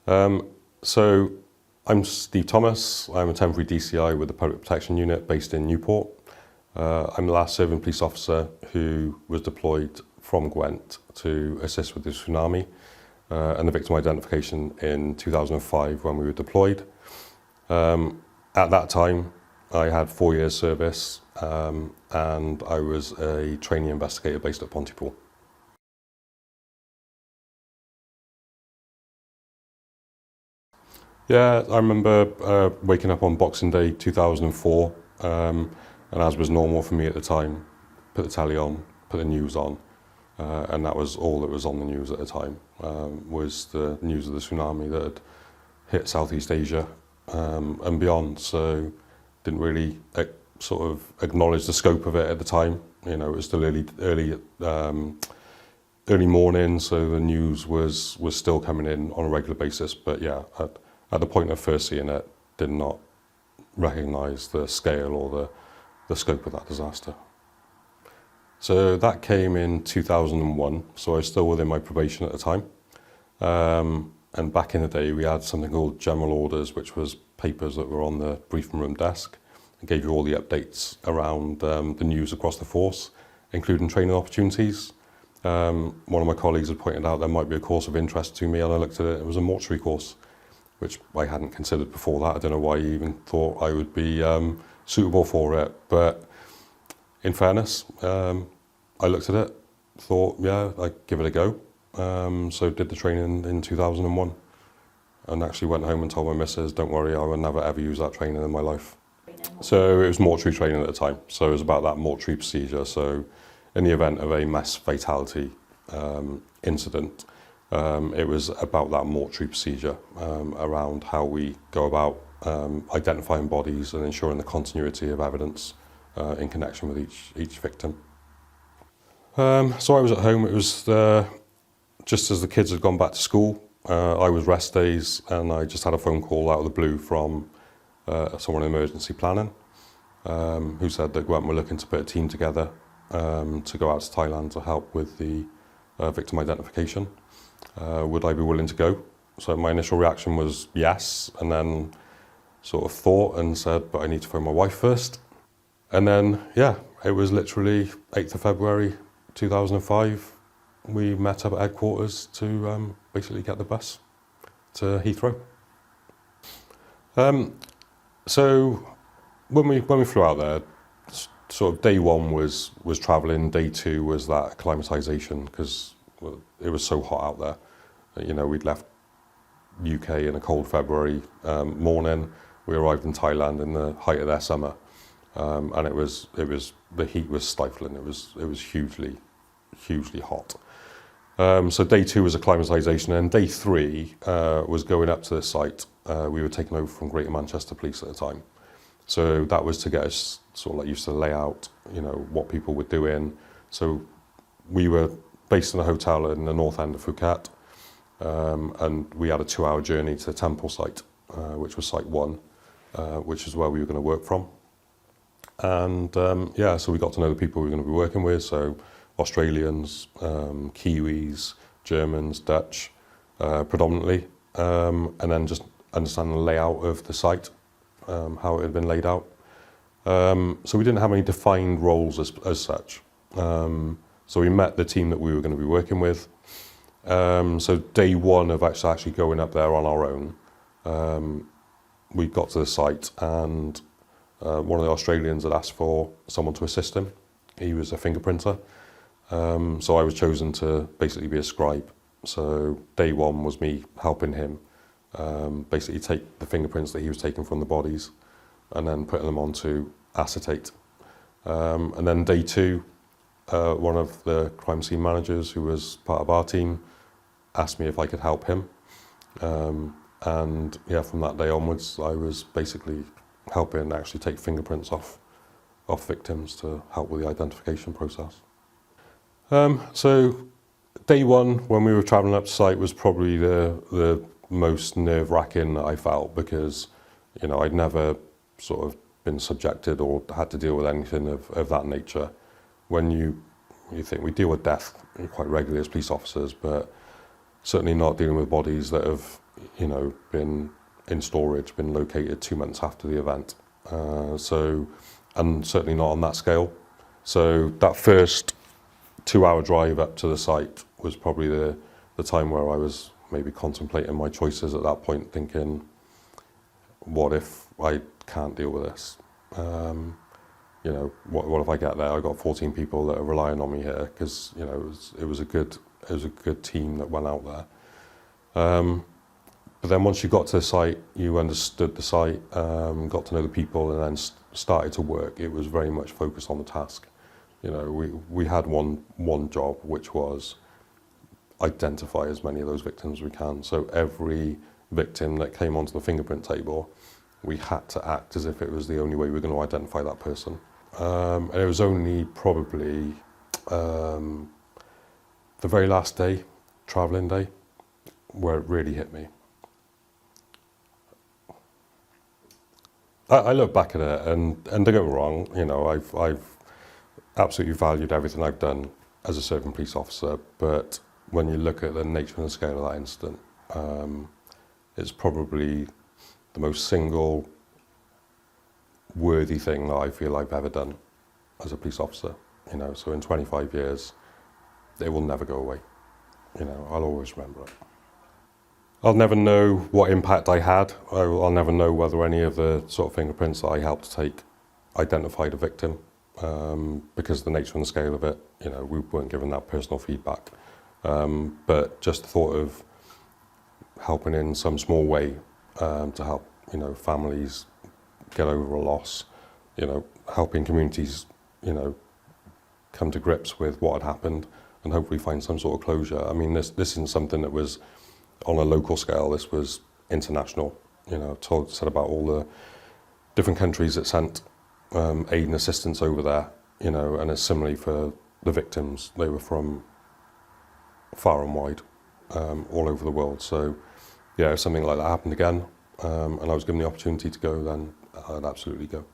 So I'm Steve Thomas. I'm a temporary DCI with the Public Protection Unit based in Newport. I'm the last serving police officer who was deployed from Gwent to assist with the tsunami and the victim identification in 2005 when we were deployed. At that time, I had 4 years service and I was a trainee investigator based at Pontypool. Yeah, I remember waking up on Boxing Day 2004, and as was normal for me at the time, put the telly on, put the news on, and that was all that was on the news at the time, was the news of the tsunami that had hit Southeast Asia and beyond. So didn't really sort of acknowledge the scope of it at the time. You know, it was still early morning, so the news was still coming in on a regular basis. But yeah, at the point of first seeing it, did not recognise the scale or the scope of that disaster. So that came in 2001, so I was still within my probation at the time. And back in the day, we had something called general orders, which was papers that were on the briefing room desk and gave you all the updates around the news across the force, including training opportunities. One of my colleagues had pointed out there might be a course of interest to me, and I looked at it. It was a mortuary course, which I hadn't considered before that. I don't know why you even thought I would be suitable for it. But in fairness, I looked at it, thought, yeah, I'd give it a go. So did the training in 2001 and actually went home and told my missus, don't worry, I will never ever use that training in my life. So it was mortuary training at the time. So it was about that mortuary procedure. So in the event of a mass fatality incident, it was about that mortuary procedure around how we go about identifying bodies and ensuring the continuity of evidence in connection with each victim. So I was at home. It was just as the kids had gone back to school. I was rest days, and I just had a phone call out of the blue from someone in emergency planning who said that Gwent were looking to put a team together to go out to Thailand to help with the victim identification. Would I be willing to go? So my initial reaction was yes, and then sort of thought and said, but I need to phone my wife first. And then, yeah, it was literally 8th of February 2005. We met up at headquarters to basically get the bus to Heathrow. So when we flew out there, sort of day one was travelling, day two was that acclimatisation, because it was so hot out there. You know, we'd left UK in a cold February morning. We arrived in Thailand in the height of their summer, and it was the heat was stifling. It was hugely hot. So day two was acclimatisation, and day three was going up to the site. We were taking over from Greater Manchester Police at the time. So that was to get us sort of like used to the layout, you know, what people were doing. So we were based in a hotel in the north end of Phuket, and we had a 2-hour journey to the temple site, which was site one, which is where we were going to work from. And yeah, so we got to know the people we were going to be working with, so Australians, Kiwis, Germans, Dutch, predominantly, and then just understand the layout of the site, how it had been laid out. So we didn't have any defined roles as such. So we met the team that we were going to be working with. So day one of actually going up there on our own, we got to the site, and one of the Australians had asked for someone to assist him. He was a fingerprinter. So I was chosen to basically be a scribe. So day one was me helping him basically take the fingerprints that he was taking from the bodies and then putting them onto acetate. And then day two, one of the crime scene managers who was part of our team asked me if I could help him. And yeah, from that day onwards, I was basically helping actually take fingerprints off victims to help with the identification process. So day one, when we were travelling up to site, was probably the most nerve-wracking that I felt, because, you know, I'd never sort of been subjected or had to deal with anything of that nature. When you think we deal with death quite regularly as police officers, but certainly not dealing with bodies that have, been in storage, been located 2 months after the event. And certainly not on that scale. So that first 2-hour drive up to the site was probably the time where I was maybe contemplating my choices at that point, thinking, what if I can't deal with this? What if I get there? I got 14 people that are relying on me here, because it was a good team that went out there. But then once you got to the site, you understood the site, got to know the people, and then started to work. It was very much focused on the task. We had one job, which was identify as many of those victims as we can. So every victim that came onto the fingerprint table, we had to act as if it was the only way we were going to identify that person. And it was only probably the very last day, travelling day, where it really hit me. I look back at it, and don't get me wrong, I've absolutely valued everything I've done as a serving police officer, but when you look at the nature and the scale of that incident, it's probably the most single worthy thing that I feel I've ever done as a police officer. So in 25 years, it will never go away. I'll always remember it. I'll never know what impact I had. I'll never know whether any of the sort of fingerprints that I helped take identified a victim, because of the nature and the scale of it. We weren't given that personal feedback. But just the thought of helping in some small way to help, families get over a loss, helping communities, come to grips with what had happened and hopefully find some sort of closure. I mean, this isn't something that was on a local scale. This was international. Said about all the different countries that sent aid and assistance over there, and it's similarly for the victims. They were from far and wide, all over the world. So yeah, if something like that happened again, and I was given the opportunity to go, then I'd absolutely go.